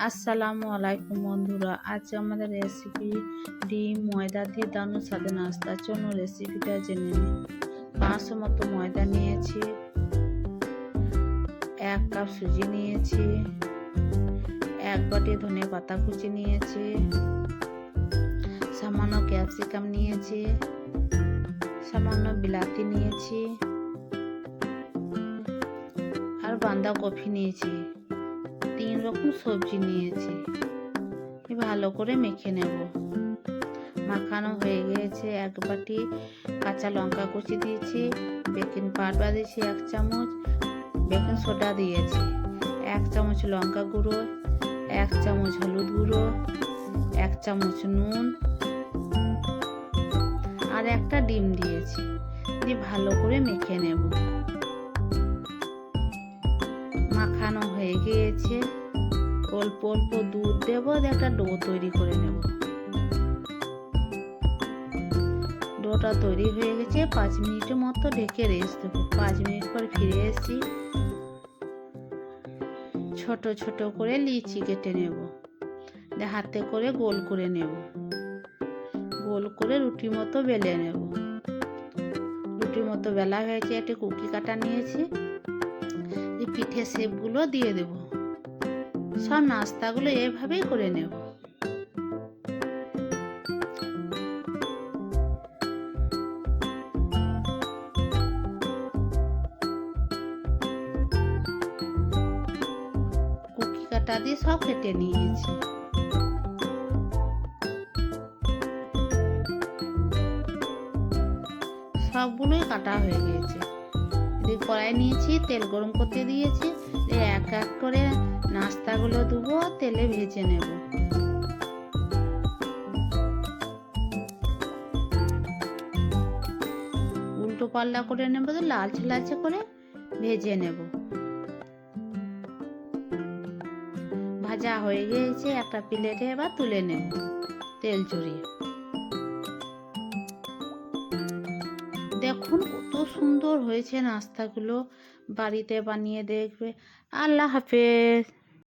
আসসালামু আলাইকুম বন্ধুরা, আজ আমাদের রেসিপি ডিম ময়দা দিয়ে দারুণ স্বাদের নাস্তা। চলুন রেসিপিটা জেনে নিই। 500 মতো ময়দা নিয়েছি, 1 কাপ সুজি নিয়েছি, 1 বাটি ধনে পাতা কুচি নিয়েছি, সামান্য ক্যাপসিকাম নিয়েছি, সামান্য বিলাতি নিয়েছি আর বাঁধাকপি নিয়েছি, 3 রকম সবজি নিয়েছি। ভালো করে মেখে নেব। মাখানো হয়ে গিয়েছে। 1 বাটি কাঁচা লঙ্কা কুচি দিয়েছি, বেকিং পাউডার দিয়েছি 1 চামচ, বেকিং সোডা দিয়েছি 1 চামচ, লঙ্কা গুঁড়ো 1 চামচ, হলুদ গুঁড়ো 1 চামচ, নুন আর একটা ডিম দিয়েছি। দিয়ে ভালো করে মেখে নেব। মাখানো হয়ে গিয়েছে। অল্প অল্প দুধ দেব, একটা ডো তৈরি করে নেব। ডোটা তৈরি হয়ে গেছে। 5 মিনিটের মতো ঢেকে রেস্ট দেবো। 5 মিনিট পর ফিরে এসেছি। ছোট ছোট করে লিচি কেটে নেব। হাতে করে গোল করে নেব। গোল করে রুটির মতো বেলে নেব। রুটির মতো বেলা হয়েছে। একটা কুকি কাটা নিয়েছি। এই পিঠে শেপগুলো দিয়ে দেব। সব নাস্তাগুলো এভাবেই করে নেব। কুকি কাটা দিয়ে সব কেটে নিয়েছি। সবগুলোই কাটা হয়ে গিয়েছে। কড়াই নিয়েছি, তেল গরম করতে দিয়েছি। এক এক করে নাস্তাগুলো দেবো, তেলে ভেজে নেব। উল্টো পাল্লা করে নেব, লালচে লালচে করে ভেজে নেব। ভাজা হয়ে গিয়েছে। একটা প্লেটে এবার তুলে নেব তেল ঝরিয়ে। দেখুন কত সুন্দর হয়েছে নাস্তাগুলো। বাড়িতে বানিয়ে দেখবে। আল্লাহ হাফেজ।